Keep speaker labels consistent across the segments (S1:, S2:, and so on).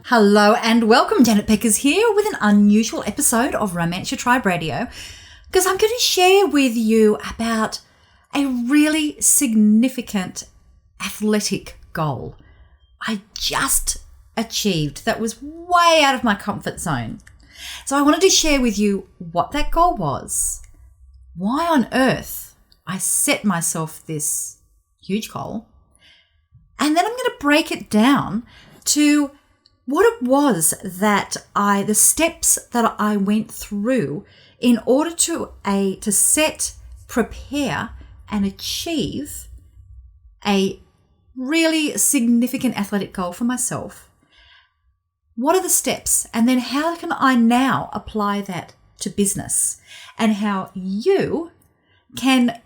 S1: Hello and welcome, Janet Beckers here with an unusual episode of Romance Your Tribe Radio, because I'm going to share with you about a really significant athletic goal I just achieved that was way out of my comfort zone. So I wanted to share with you what that goal was, why on earth I set myself this huge goal, and then I'm going to break it down to what it was that the steps that I went through in order to set, prepare, and achieve a really significant athletic goal for myself. What are the steps? And then how can I now apply that to business? And how you can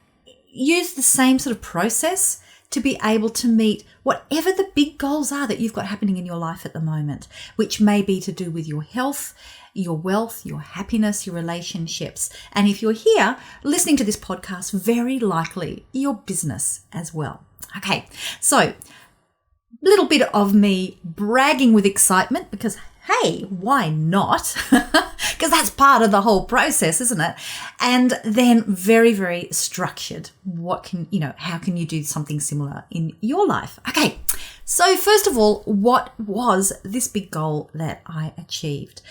S1: use the same sort of process to be able to meet whatever the big goals are that you've got happening in your life at the moment, which may be to do with your health, your wealth, your happiness, your relationships. And if you're here listening to this podcast, very likely your business as well. Okay, so a little bit of me bragging with excitement because, hey, why not? Because that's part of the whole process, isn't it? And then very, very structured. How can you do something similar in your life? Okay, so first of all, what was this big goal that I achieved?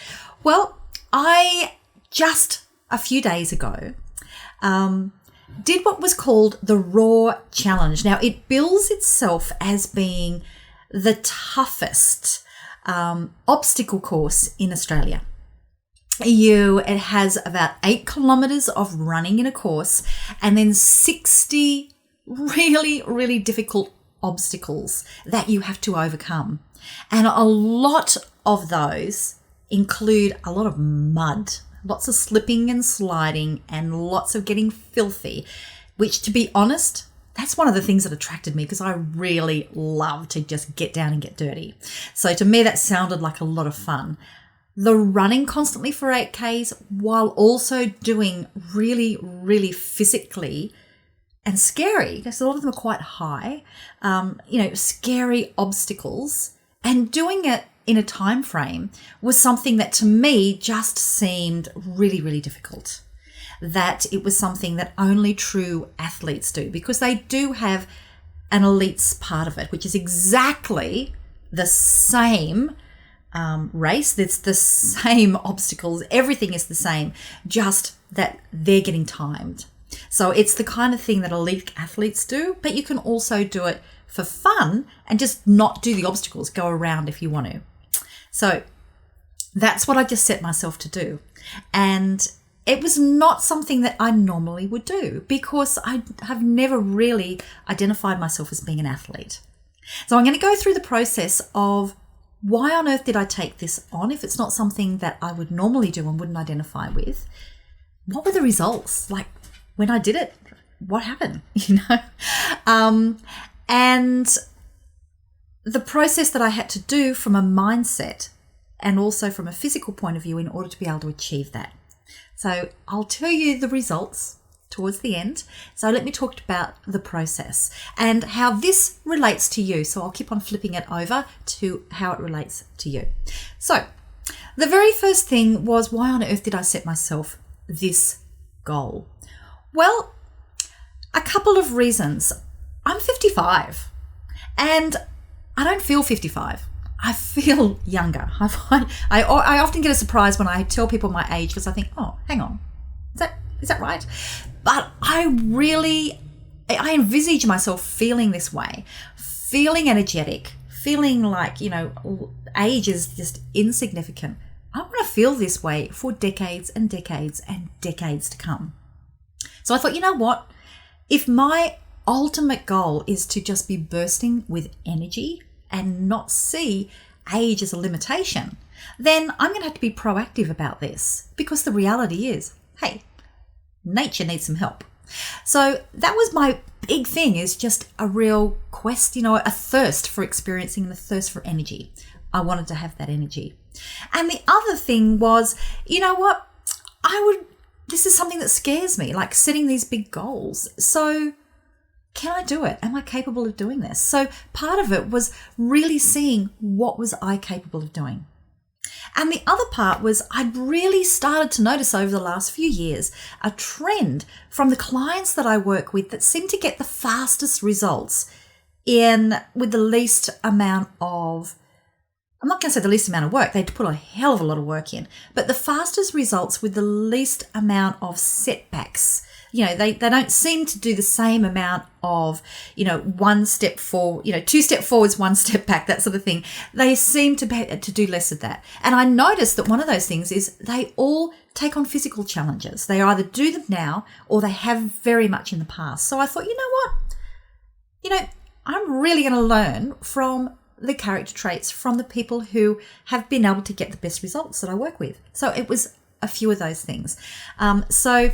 S1: Well, I just a few days ago did what was called the Raw Challenge. Now, it bills itself as being the toughest obstacle course in Australia. It has about 8 kilometers of running in a course and then 60 really, really difficult obstacles that you have to overcome. And a lot of those include a lot of mud, lots of slipping and sliding and lots of getting filthy, which, to be honest, that's one of the things that attracted me because I really love to just get down and get dirty. So to me, that sounded like a lot of fun. The running constantly for 8Ks while also doing really, really physically and scary, because a lot of them are quite high, scary obstacles, and doing it in a time frame was something that to me just seemed really, really difficult. That it was something that only true athletes do, because they do have an elites part of it, which is exactly the same race. It's the same obstacles. Everything is the same, just that they're getting timed. So it's the kind of thing that elite athletes do, but you can also do it for fun and just not do the obstacles, go around if you want to. So that's what I just set myself to do. And it was not something that I normally would do because I have never really identified myself as being an athlete. So I'm going to go through the process of why on earth did I take this on if it's not something that I would normally do and wouldn't identify with? What were the results? Like when I did it, what happened? And the process that I had to do from a mindset and also from a physical point of view in order to be able to achieve that. So I'll tell you the results towards the end. So let me talk about the process and how this relates to you. So I'll keep on flipping it over to how it relates to you. So the very first thing was, why on earth did I set myself this goal? Well, a couple of reasons. I'm 55 and I don't feel 55. I feel younger. I often get a surprise when I tell people my age because I think, oh, hang on, is that right? But I envisage myself feeling this way, feeling energetic, feeling like, age is just insignificant. I want to feel this way for decades and decades and decades to come. So I thought, you know what? If my ultimate goal is to just be bursting with energy and not see age as a limitation, then I'm going to have to be proactive about this, because the reality is, hey, nature needs some help. So that was my big thing, is just a real quest, a thirst for experiencing and a thirst for energy. I wanted to have that energy. And the other thing was, this is something that scares me, like setting these big goals. So can I do it? Am I capable of doing this? So part of it was really seeing what was I capable of doing. And the other part was I'd really started to notice over the last few years a trend from the clients that I work with that seem to get the fastest results with the least amount of, I'm not going to say the least amount of work, they put a hell of a lot of work in, but the fastest results with the least amount of setbacks. They don't seem to do the same amount of, one step forward, 2 step forwards, 1 step back, that sort of thing. They seem to do less of that. And I noticed that one of those things is they all take on physical challenges. They either do them now or they have very much in the past. So I thought, you know what? I'm really going to learn from the character traits from the people who have been able to get the best results that I work with. So it was a few of those things. So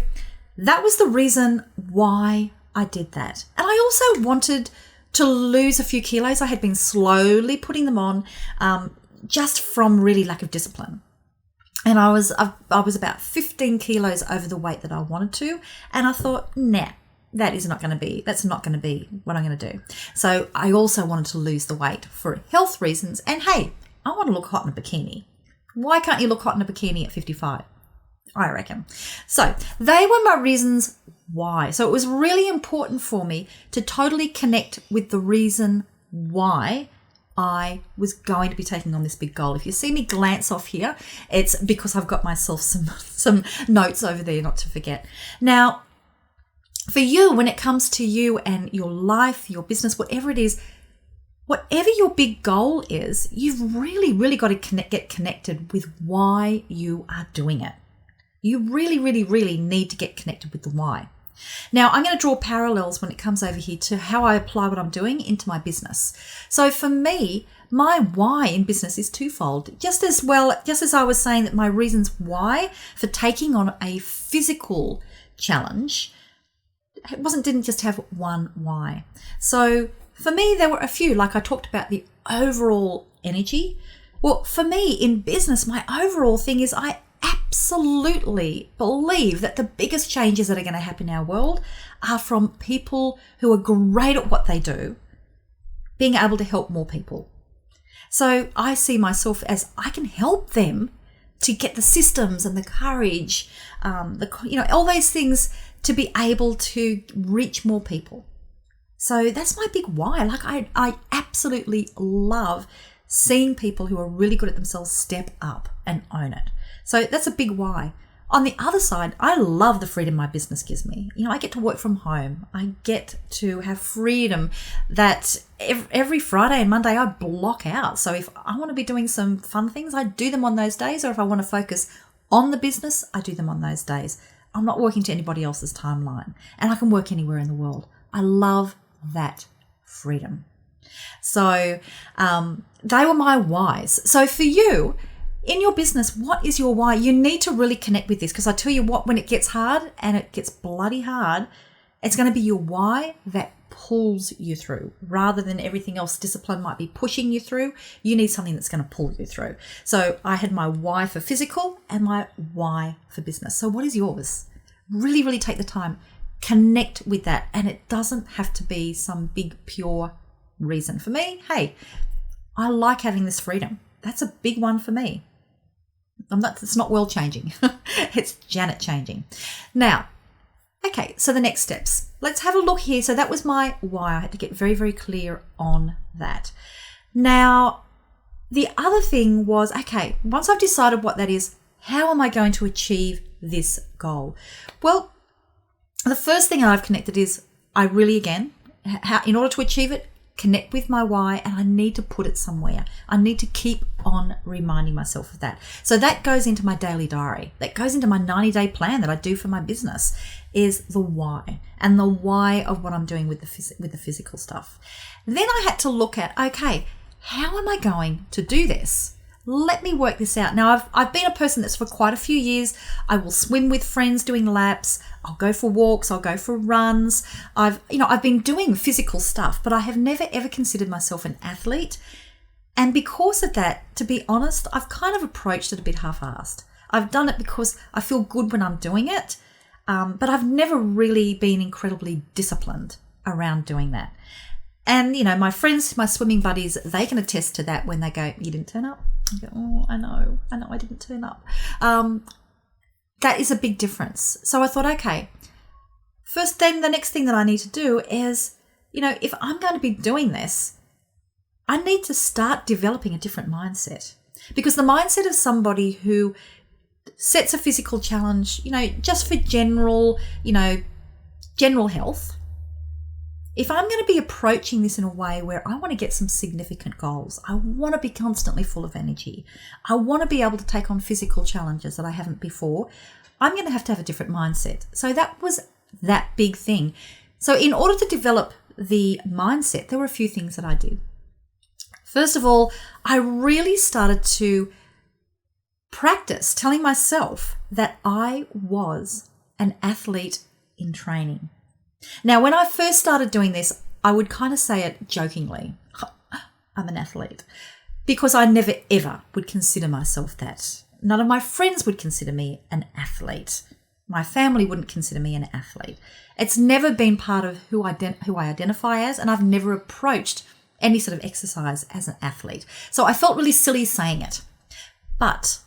S1: that was the reason why I did that. And I also wanted to lose a few kilos. I had been slowly putting them on just from really lack of discipline. And I was about 15 kilos over the weight that I wanted to. And I thought, nah, that's not going to be what I'm going to do. So I also wanted to lose the weight for health reasons. And hey, I want to look hot in a bikini. Why can't you look hot in a bikini at 55? I reckon. So they were my reasons why. So it was really important for me to totally connect with the reason why I was going to be taking on this big goal. If you see me glance off here, it's because I've got myself some notes over there not to forget. Now, for you, when it comes to you and your life, your business, whatever it is, whatever your big goal is, you've really, really got to get connected with why you are doing it. You really, really, really need to get connected with the why. Now, I'm going to draw parallels when it comes over here to how I apply what I'm doing into my business. So for me, my why in business is twofold. Just as I was saying that my reasons why for taking on a physical challenge, didn't just have one why. So for me, there were a few, like I talked about the overall energy. Well, for me in business, my overall thing is I absolutely believe that the biggest changes that are going to happen in our world are from people who are great at what they do, being able to help more people. So I see myself as I can help them to get the systems and the courage, all those things to be able to reach more people. So that's my big why. Like I absolutely love seeing people who are really good at themselves step up and own it. So that's a big why. On the other side, I love the freedom my business gives me. I get to work from home. I get to have freedom that every Friday and Monday I block out. So if I want to be doing some fun things, I do them on those days. Or if I want to focus on the business, I do them on those days. I'm not working to anybody else's timeline. And I can work anywhere in the world. I love that freedom. So they were my whys. So for you, in your business, what is your why? You need to really connect with this, because I tell you what, when it gets hard, and it gets bloody hard, it's going to be your why that pulls you through rather than everything else. Discipline might be pushing you through. You need something that's going to pull you through. So I had my why for physical and my why for business. So what is yours? Really, really take the time. Connect with that. And it doesn't have to be some big, pure reason. For me, hey, I like having this freedom. That's a big one for me. It's not world changing. It's Janet changing. Now, okay, so the next steps. Let's have a look here. So that was my why. I had to get very, very clear on that. Now, the other thing was, okay, once I've decided what that is, how am I going to achieve this goal? Well, the first thing I've connected is in order to achieve it, connect with my why, and I need to put it somewhere. I need to keep on reminding myself of that. So that goes into my daily diary. That goes into my 90-day plan that I do for my business, is the why, and the why of what I'm doing with the physical stuff. Then I had to look at, okay, how am I going to do this? Let me work this out. Now, I've been a person that's for quite a few years. I will swim with friends doing laps. I'll go for walks. I'll go for runs. I've been doing physical stuff, but I have never, ever considered myself an athlete. And because of that, to be honest, I've kind of approached it a bit half-assed. I've done it because I feel good when I'm doing it, but I've never really been incredibly disciplined around doing that. And, my friends, my swimming buddies, they can attest to that when they go, you didn't turn up. I go, oh, I know I didn't turn up. That is a big difference. So I thought, okay, first then the next thing that I need to do is, if I'm going to be doing this, I need to start developing a different mindset. Because the mindset of somebody who sets a physical challenge, just for general health, if I'm going to be approaching this in a way where I want to get some significant goals, I want to be constantly full of energy, I want to be able to take on physical challenges that I haven't before, I'm going to have a different mindset. So that was that big thing. So in order to develop the mindset, there were a few things that I did. First of all, I really started to practice telling myself that I was an athlete in training. Now, when I first started doing this, I would kind of say it jokingly. I'm an athlete, because I never ever would consider myself that. None of my friends would consider me an athlete. My family wouldn't consider me an athlete. It's never been part of who I identify as, and I've never approached any sort of exercise as an athlete. So I felt really silly saying it. But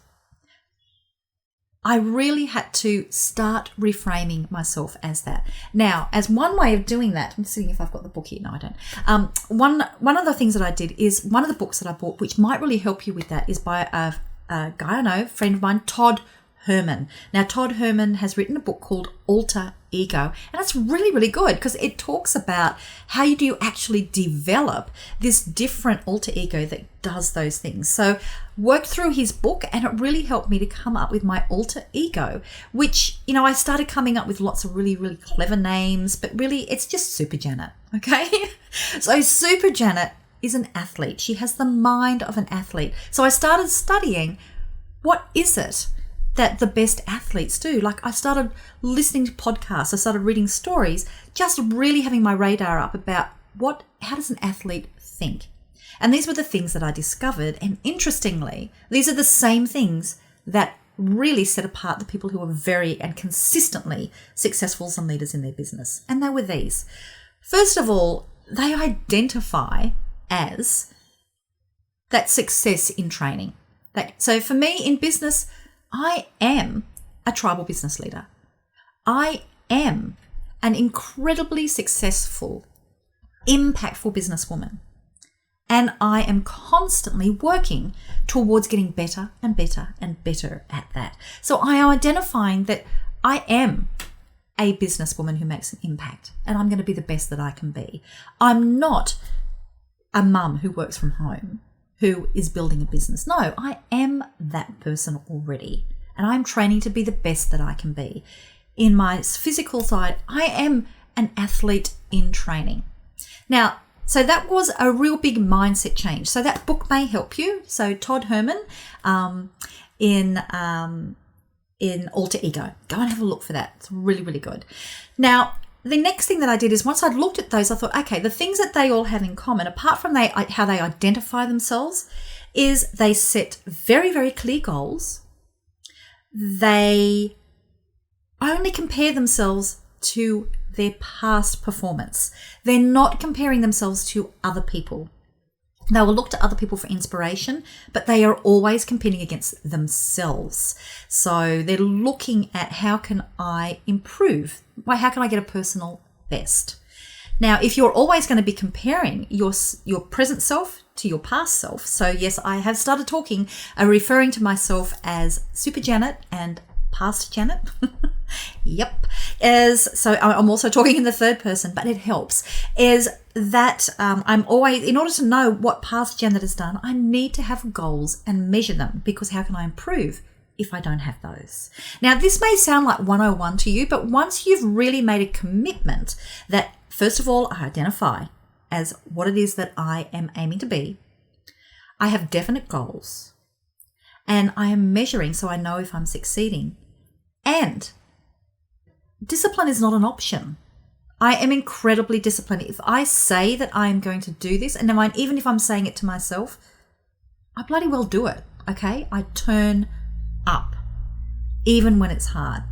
S1: I really had to start reframing myself as that. Now, as one way of doing that, I'm seeing if I've got the book here. No, I don't. One of the things that I did is, one of the books that I bought, which might really help you with that, is by a guy I know, a friend of mine, Todd Herman. Now, Todd Herman has written a book called Alter Ego, and it's really, really good because it talks about how do you actually develop this different alter ego that does those things. So worked through his book, and it really helped me to come up with my alter ego, which, I started coming up with lots of really, really clever names, but really it's just Super Janet, okay? So Super Janet is an athlete. She has the mind of an athlete. So I started studying, what is it that the best athletes do? Like, I started listening to podcasts, I started reading stories, just really having my radar up about how does an athlete think? And these were the things that I discovered. And interestingly, these are the same things that really set apart the people who are very and consistently successful and leaders in their business. And they were these. First of all, they identify as that success in training. So for me in business, I am a tribal business leader. I am an incredibly successful, impactful businesswoman. And I am constantly working towards getting better and better and better at that. So I am identifying that I am a businesswoman who makes an impact, and I'm going to be the best that I can be. I'm not a mum who works from home, who is building a business. No, I am that person already, and I'm training to be the best that I can be. In my physical side, I am an athlete in training. Now, so that was a real big mindset change. So that book may help you. So Todd Herman in Alter Ego. Go and have a look for that. It's really, really good. Now, the next thing that I did is, once I'd looked at those, I thought, okay, the things that they all have in common, apart from how they identify themselves, is they set very, very clear goals. They only compare themselves to their past performance. They're not comparing themselves to other people. They will look to other people for inspiration, but they are always competing against themselves. So they're looking at, how can I improve? How can I get a personal best? Now, if you're always going to be comparing your present self to your past self, so yes, I have started referring to myself as Super Janet and Past Janet. Yep. So I'm also talking in the third person, but it helps. Is that I'm always, in order to know what past Janet has done, I need to have goals and measure them, because how can I improve if I don't have those? Now, this may sound like 101 to you, but once you've really made a commitment that, first of all, I identify as what it is that I am aiming to be, I have definite goals, and I am measuring so I know if I'm succeeding. And discipline is not an option. I am incredibly disciplined. If I say that I am going to do this, and even if I'm saying it to myself, I bloody well do it, okay? I turn up, even when it's hard.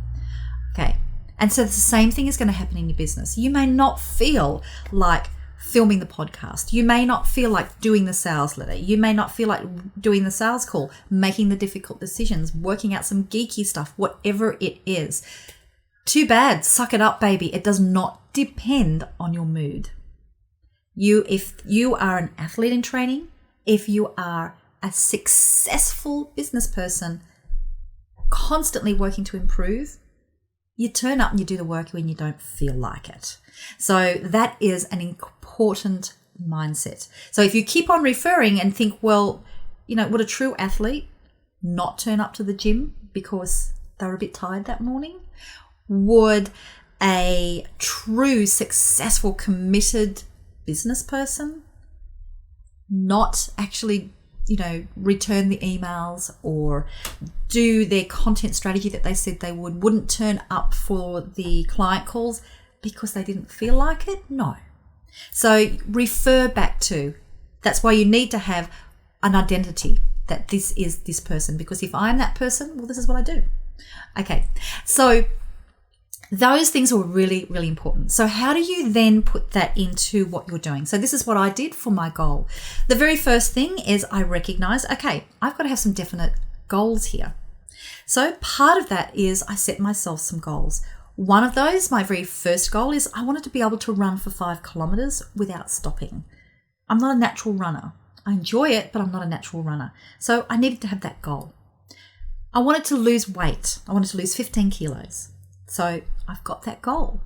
S1: Okay, And so the same thing is going to happen in your business. You may not feel like filming the podcast. You may not feel like doing the sales letter. You may not feel like doing the sales call, making the difficult decisions, working out some geeky stuff, whatever it is. Too bad. Suck it up, baby. It does not depend on your mood. If you are an athlete in training, if you are a successful business person, constantly working to improve, you turn up and you do the work when you don't feel like it. So that is an important mindset. So if you keep on referring and think, well, would a true athlete not turn up to the gym because they were a bit tired that morning? Would a true, successful, committed business person not actually return the emails or do their content strategy that they said they wouldn't turn up for the client calls because they didn't feel like it? No. So refer back to, that's why you need to have an identity that this is this person, because if I'm that person, well, this is what I do. Okay. So those things are really, really important. So how do you then put that into what you're doing? So this is what I did for my goal. The very first thing is I recognize, okay, I've got to have some definite goals here. So part of that is I set myself some goals. One of those, my very first goal, is I wanted to be able to run for 5 kilometers without stopping. I'm not a natural runner. I enjoy it, but I'm not a natural runner. So I needed to have that goal. I wanted to lose weight. I wanted to lose 15 kilos. So I've got that goal.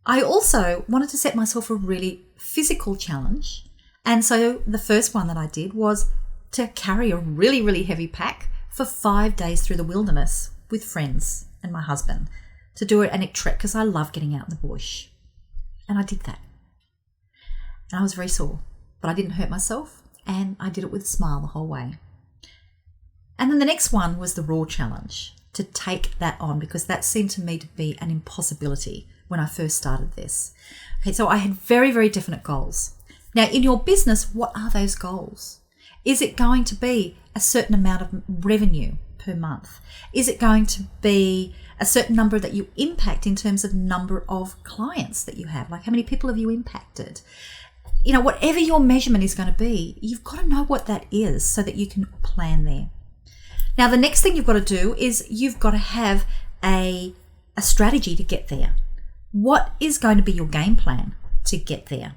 S1: I also wanted to set myself a really physical challenge. And so the first one that I did was to carry a really, really heavy pack for 5 days through the wilderness with friends and my husband to do an trek because I love getting out in the bush. And I did that. And I was very sore, but I didn't hurt myself and I did it with a smile the whole way. And then the next one was the raw challenge, to take that on because that seemed to me to be an impossibility when I first started this. Okay, so I had very, very definite goals. Now, in your business, what are those goals? Is it going to be a certain amount of revenue per month? Is it going to be a certain number that you impact in terms of number of clients that you have? Like how many people have you impacted? Whatever your measurement is going to be, you've got to know what that is so that you can plan there. Now, the next thing you've got to do is you've got to have a strategy to get there. What is going to be your game plan to get there?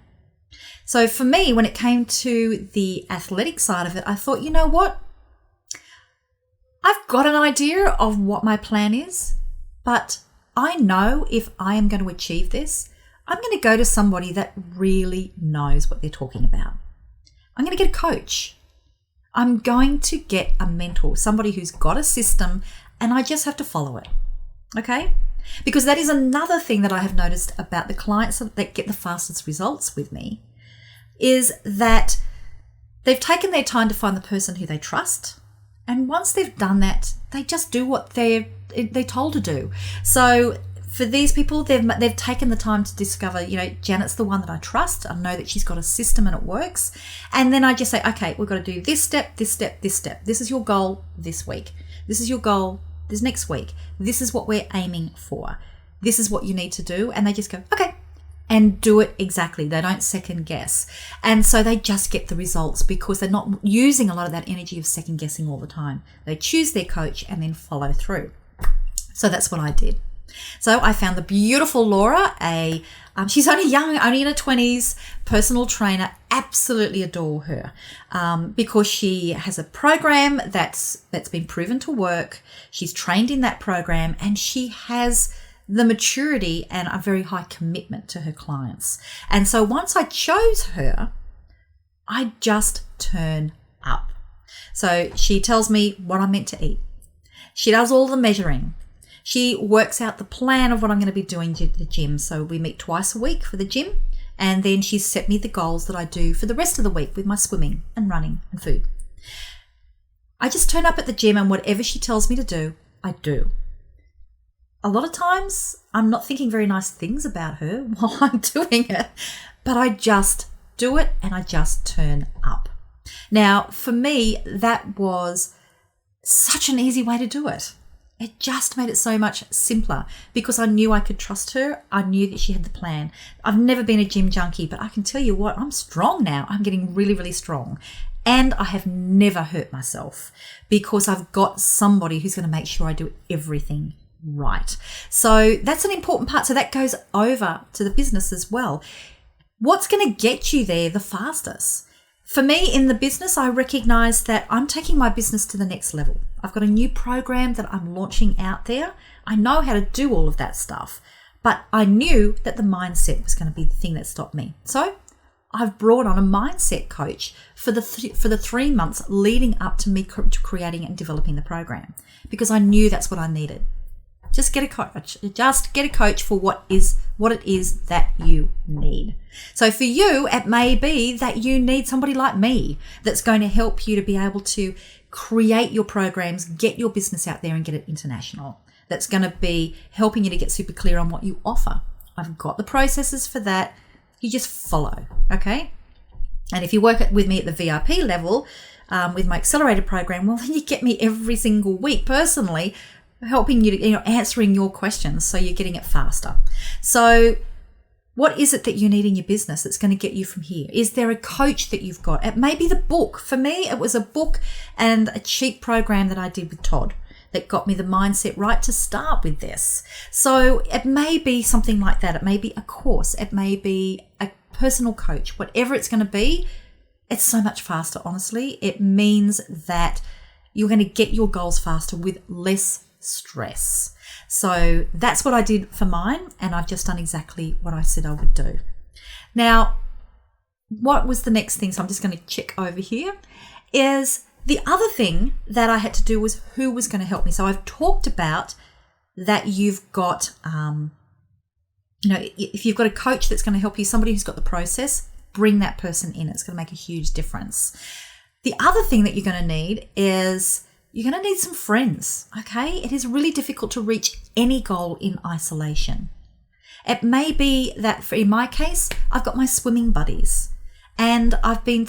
S1: So for me, when it came to the athletic side of it, I thought, you know what? I've got an idea of what my plan is, but I know if I am going to achieve this, I'm going to go to somebody that really knows what they're talking about. I'm going to get a coach. I'm going to get a mentor, somebody who's got a system, and I just have to follow it. Okay? Because that is another thing that I have noticed about the clients that get the fastest results with me, is that they've taken their time to find the person who they trust. And once they've done that, they just do what they're told to do. So for these people, they've taken the time to discover, Janet's the one that I trust. I know that she's got a system and it works. And then I just say, okay, we've got to do this step, this step, this step. This is your goal this week. This is your goal this next week. This is what we're aiming for. This is what you need to do. And they just go, okay, and do it exactly. They don't second guess. And so they just get the results because they're not using a lot of that energy of second guessing all the time. They choose their coach and then follow through. So that's what I did. So I found the beautiful Laura, she's only young, only in her 20s, personal trainer. Absolutely adore her because she has a program that's been proven to work. She's trained in that program and she has the maturity and a very high commitment to her clients. And so once I chose her, I just turn up. So she tells me what I'm meant to eat. She does all the measuring. She works out the plan of what I'm going to be doing at the gym. So we meet twice a week for the gym. And then she's set me the goals that I do for the rest of the week with my swimming and running and food. I just turn up at the gym and whatever she tells me to do, I do. A lot of times I'm not thinking very nice things about her while I'm doing it, but I just do it and I just turn up. Now, for me, that was such an easy way to do it. It just made it so much simpler because I knew I could trust her. I knew that she had the plan. I've never been a gym junkie, but I can tell you what, I'm strong now. I'm getting really, really strong. And I have never hurt myself because I've got somebody who's going to make sure I do everything right. So that's an important part. So that goes over to the business as well. What's going to get you there the fastest? For me in the business, I recognize that I'm taking my business to the next level. I've got a new program that I'm launching out there. I know how to do all of that stuff, but I knew that the mindset was going to be the thing that stopped me. So I've brought on a mindset coach for the 3 months leading up to me creating and developing the program because I knew that's what I needed. Just get a coach. Just get a coach for what it is that you need. So for you, it may be that you need somebody like me that's going to help you to be able to create your programs, get your business out there and get it international. That's going to be helping you to get super clear on what you offer. I've got the processes for that. You just follow, okay? And if you work with me at the VIP level with my accelerated program, well, then you get me every single week personally, helping you to, answering your questions so you're getting it faster. So what is it that you need in your business that's going to get you from here? Is there a coach that you've got? It may be the book. For me, it was a book and a cheap program that I did with Todd that got me the mindset right to start with this. So it may be something like that. It may be a course. It may be a personal coach. Whatever it's going to be, it's so much faster, honestly. It means that you're going to get your goals faster with less stress. So that's what I did for mine, and I've just done exactly what I said I would do. Now, what was the next thing? So I'm just going to check over here. Is the other thing that I had to do was who was going to help me. So I've talked about that you've got, if you've got a coach that's going to help you, somebody who's got the process, bring that person in. It's going to make a huge difference. The other thing that you're going to need is you're going to need some friends, okay? It is really difficult to reach any goal in isolation. It may be that, in my case, I've got my swimming buddies and I've been,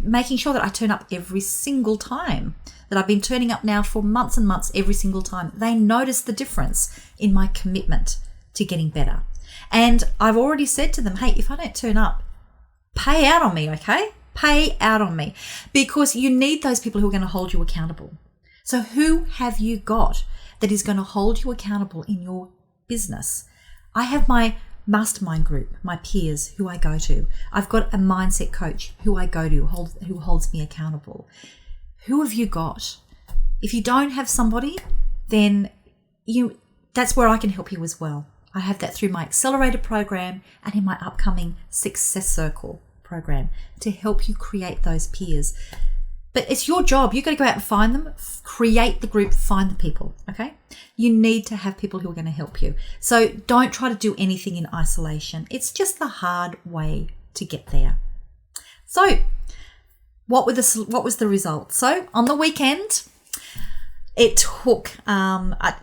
S1: making sure that I turn up every single time, that I've been turning up now for months and months every single time. They notice the difference in my commitment to getting better. And I've already said to them, hey, if I don't turn up, pay out on me, okay? Pay out on me, because you need those people who are going to hold you accountable. So who have you got that is going to hold you accountable in your business? I have my mastermind group, my peers who I go to. I've got a mindset coach who I go to, who holds me accountable. Who have you got? If you don't have somebody, then that's where I can help you as well. I have that through my accelerator program and in my upcoming Success Circle program to help you create those peers. But it's your job. You've got to go out and find them, create the group, find the people, okay? You need to have people who are going to help you. So don't try to do anything in isolation. It's just the hard way to get there. So what was the result? So on the weekend, it took, I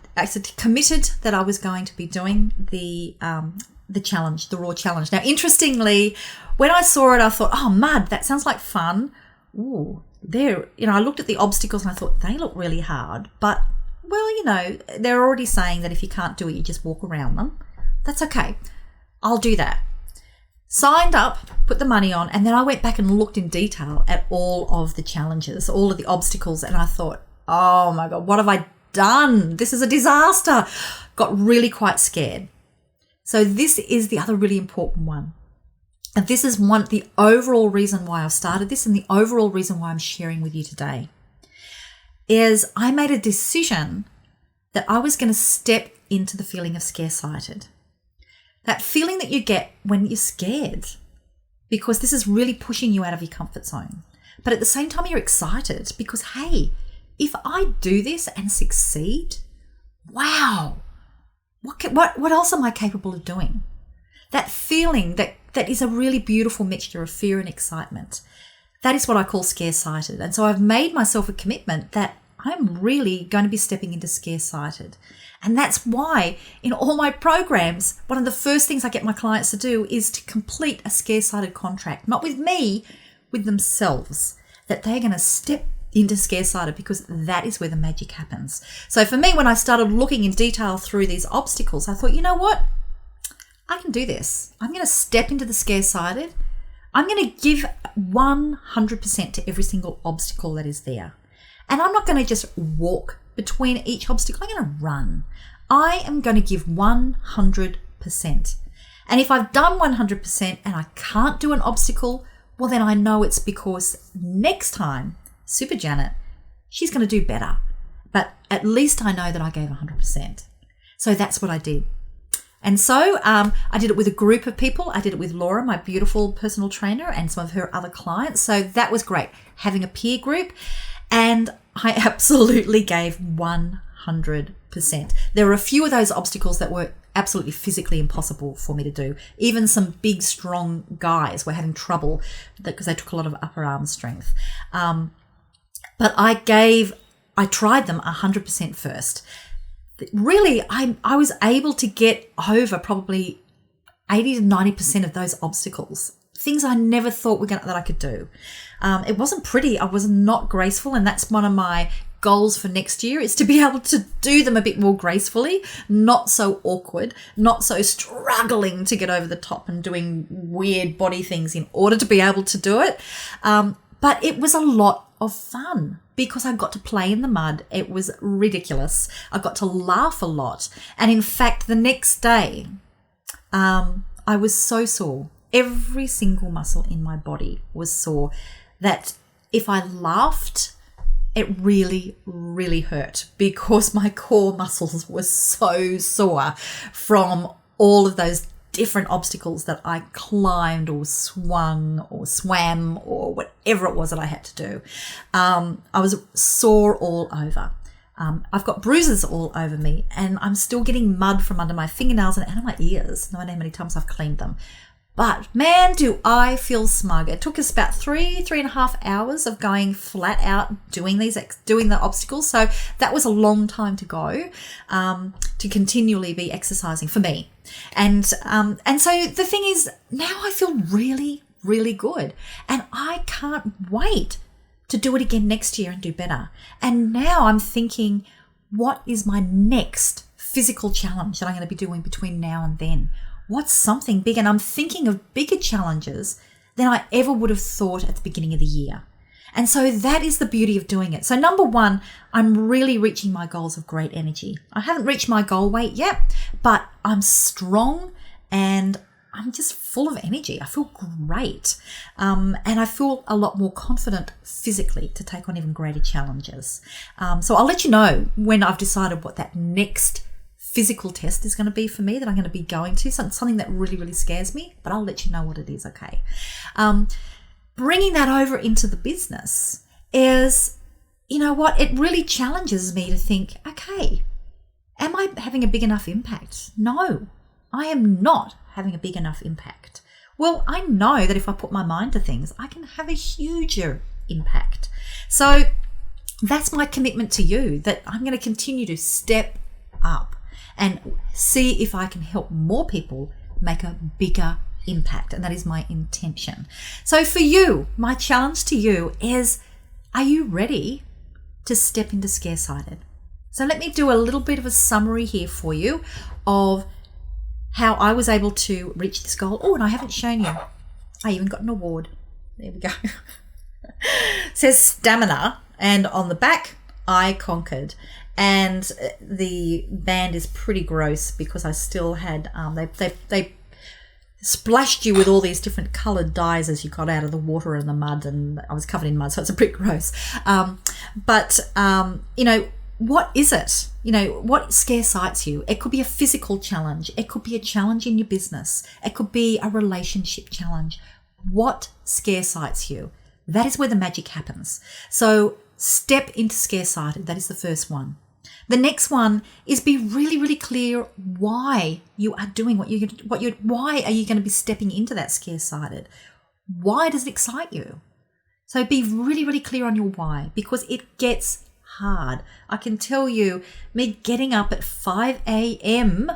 S1: committed that I was going to be doing the challenge, the Raw Challenge. Now, interestingly, when I saw it, I thought, oh, mud, that sounds like fun. Ooh. I looked at the obstacles and I thought they look really hard, but they're already saying that if you can't do it, you just walk around them. That's okay. I'll do that. Signed up, put the money on, and then I went back and looked in detail at all of the challenges, all of the obstacles, and I thought, oh my God, what have I done? This is a disaster. Got really quite scared. So this is the other really important one. And this is the overall reason why I've started this, and the overall reason why I'm sharing with you today is I made a decision that I was going to step into the feeling of scarecited. That feeling that you get when you're scared, because this is really pushing you out of your comfort zone. But at the same time, you're excited because, hey, if I do this and succeed, wow, what else am I capable of doing? That feeling that is a really beautiful mixture of fear and excitement. That is what I call scarecited. And so I've made myself a commitment that I'm really going to be stepping into scarecited. And that's why in all my programs, one of the first things I get my clients to do is to complete a scarecited contract, not with me, with themselves, that they're going to step into scarecited, because that is where the magic happens. So for me, when I started looking in detail through these obstacles, I thought, you know what? I can do this. I'm going to step into the scarecited. I'm going to give 100% to every single obstacle that is there. And I'm not going to just walk between each obstacle. I'm going to run. I am going to give 100%. And if I've done 100% and I can't do an obstacle, well, then I know it's because next time, Super Janet, she's going to do better. But at least I know that I gave 100%. So that's what I did. And so I did it with a group of people. I did it with Laura, my beautiful personal trainer, and some of her other clients. So that was great, having a peer group. And I absolutely gave 100%. There were a few of those obstacles that were absolutely physically impossible for me to do. Even some big, strong guys were having trouble because they took a lot of upper arm strength. But I tried them 100% first. Really, I was able to get over probably 80 to 90% of those obstacles, things I never thought that I could do. It wasn't pretty. I was not graceful, and that's one of my goals for next year, is to be able to do them a bit more gracefully, not so awkward, not so struggling to get over the top and doing weird body things in order to be able to do it. But it was a lot of fun because I got to play in the mud. It was ridiculous. I got to laugh a lot. And in fact, the next day, I was so sore. Every single muscle in my body was sore, that if I laughed, it really, really hurt because my core muscles were so sore from all of those different obstacles that I climbed or swung or swam or whatever it was that I had to do. I was sore all over. I've got bruises all over me, and I'm still getting mud from under my fingernails and out of my ears. No idea how many times I've cleaned them. But man, do I feel smug. It took us about 3.5 hours of going flat out doing the obstacles. So that was a long time to go, to continually be exercising for me. And so the thing is, now I feel really, really good, and I can't wait to do it again next year and do better. And now I'm thinking, what is my next physical challenge that I'm going to be doing between now and then? What's something big? And I'm thinking of bigger challenges than I ever would have thought at the beginning of the year. And so that is the beauty of doing it. So number one, I'm really reaching my goals of great energy. I haven't reached my goal weight yet, but I'm strong and I'm just full of energy. I feel great. And I feel a lot more confident physically to take on even greater challenges. So I'll let you know when I've decided what that next physical test is going to be for me, that I'm going to be going to, something that really, really scares me, but I'll let you know what it is, okay? Bringing that over into the business is, you know what, it really challenges me to think, okay, am I having a big enough impact? No, I am not having a big enough impact. Well, I know that if I put my mind to things, I can have a huger impact. So that's my commitment to you, that I'm going to continue to step up and see if I can help more people make a bigger impact. And that is my intention. So for you, my challenge to you is, are you ready to step into scarecited? So let me do a little bit of a summary here for you of how I was able to reach this goal. Oh, and I haven't shown you. I even got an award. There we go. It says stamina, and on the back, I conquered. And the band is pretty gross because I still had, they splashed you with all these different coloured dyes as you got out of the water and the mud, and I was covered in mud, so it's a bit gross. But you know, what is it? You know, what scarecites you? It could be a physical challenge. It could be a challenge in your business. It could be a relationship challenge. What scarecites you? That is where the magic happens. So step into scarecited. That is the first one. The next one is be really, really clear why you are doing why are you going to be stepping into that scarecited? Why does it excite you? So be really, really clear on your why, because it gets hard. I can tell you, me getting up at 5 a.m.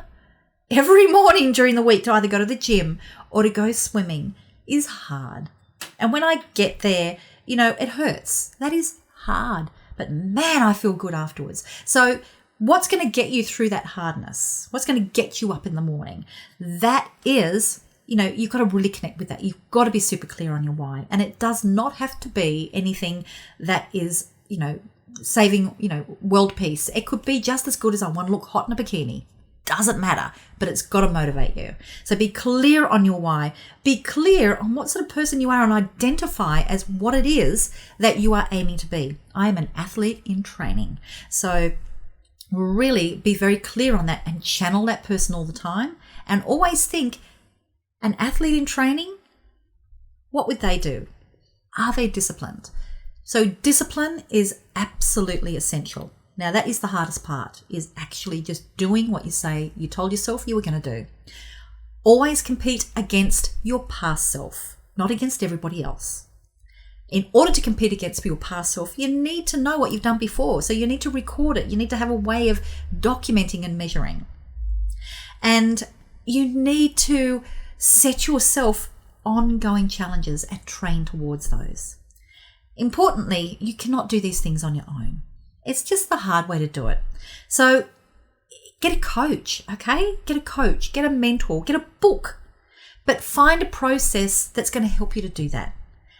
S1: every morning during the week to either go to the gym or to go swimming is hard. And when I get there, you know, it hurts. That is hard, but man, I feel good afterwards. So what's going to get you through that hardness? What's going to get you up in the morning? That is, you've got to really connect with that. You've got to be super clear on your why. And it does not have to be anything that is, saving, world peace. It could be just as good as I want to look hot in a bikini. Doesn't matter, but it's got to motivate you. So be clear on your why. Be clear on what sort of person you are and identify as what it is that you are aiming to be. I am an athlete in training. So really be very clear on that and channel that person all the time. And always think, an athlete in training, what would they do? Are they disciplined? So discipline is absolutely essential. Now, that is the hardest part, is actually just doing what you told yourself you were going to do. Always compete against your past self, not against everybody else. In order to compete against your past self, you need to know what you've done before. So you need to record it. You need to have a way of documenting and measuring. And you need to set yourself ongoing challenges and train towards those. Importantly, you cannot do these things on your own. It's just the hard way to do it. So get a coach, okay? Get a coach, get a mentor, get a book, but find a process that's going to help you to do that.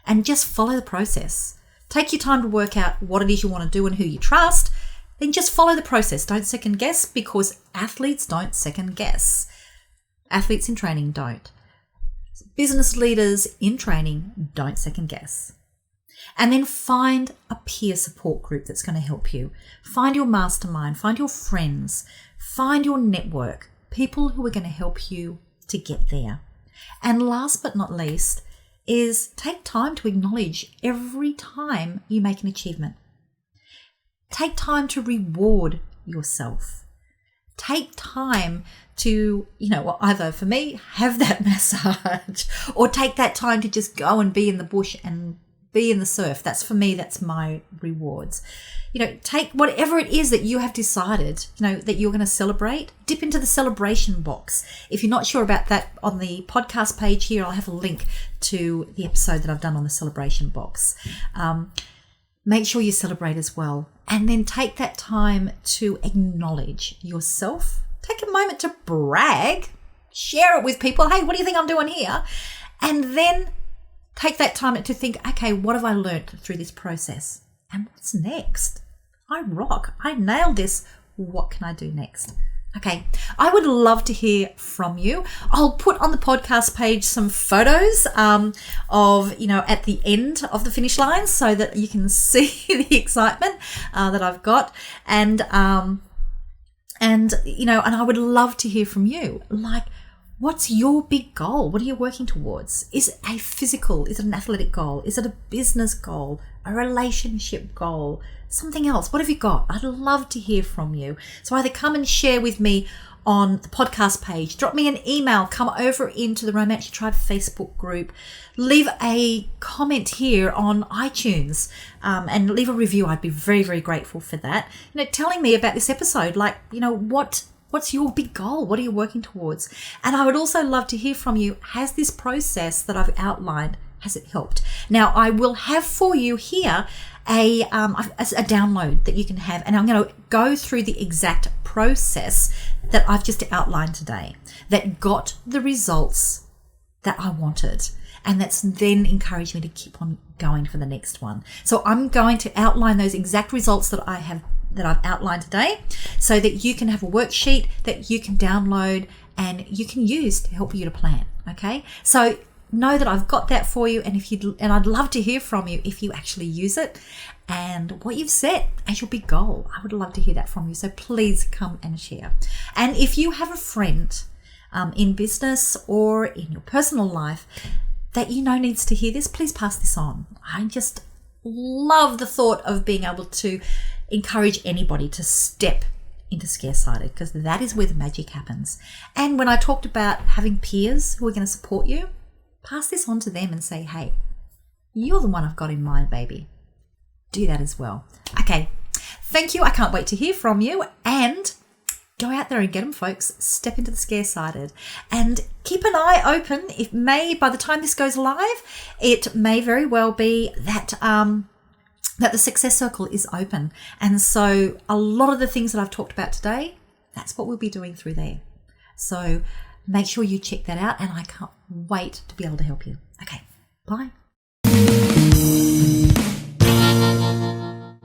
S1: And just follow the process. Take your time to work out what it is you want to do and who you trust. Then just follow the process. Don't second guess, because athletes don't second guess. Athletes in training don't. Business leaders in training don't second guess. And then find a peer support group that's going to help you. Find your mastermind, find your friends, find your network, people who are going to help you to get there. And last but not least is take time to acknowledge every time you make an achievement. Take time to reward yourself. Take time to, either for me, have that massage, or take that time to just go and be in the bush and be in the surf. That's for me, that's my rewards. Take whatever it is that you have decided, that you're going to celebrate, dip into the celebration box. If you're not sure about that, on the podcast page here, I'll have a link to the episode that I've done on the celebration box. Make sure you celebrate as well. And then take that time to acknowledge yourself. Take a moment to brag, share it with people. Hey, what do you think I'm doing here? And then take that time to think, okay, what have I learned through this process? And what's next? I rock. I nailed this. What can I do next? Okay, I would love to hear from you. I'll put on the podcast page some photos of, at the end of the finish line, so that you can see the excitement that I've got. And I would love to hear from you. Like, what's your big goal? What are you working towards? Is it a physical? Is it an athletic goal? Is it a business goal? A relationship goal? Something else? What have you got? I'd love to hear from you. So either come and share with me on the podcast page, drop me an email, come over into the Romance Your Tribe Facebook group, leave a comment here on iTunes, and leave a review. I'd be very, very grateful for that. Telling me about this episode, like, what's your big goal? What are you working towards? And I would also love to hear from you. Has this process that I've outlined, has it helped? Now, I will have for you here a download that you can have, and I'm going to go through the exact process that I've just outlined today that got the results that I wanted, and that's then encouraged me to keep on going for the next one. So I'm going to outline those exact results that I've outlined today, so that you can have a worksheet that you can download and you can use to help you to plan. Okay, so know that I've got that for you, and I'd love to hear from you if you actually use it and what you've set as your big goal. I would love to hear that from you. So please come and share. And if you have a friend in business or in your personal life that needs to hear this, please pass this on. I just love the thought of being able to encourage anybody to step into scarecited, because that is where the magic happens. And when I talked about having peers who are going to support you, pass this on to them and say, hey, you're the one I've got in mind, baby. Do that as well. Okay, thank you. I can't wait to hear from you, and go out there and get them, folks. Step into the scarecited, and keep an eye open. By the time this goes live, it may very well be that that the success circle is open. And so a lot of the things that I've talked about today, that's what we'll be doing through there. So make sure you check that out, and I can't wait to be able to help you. Okay, bye.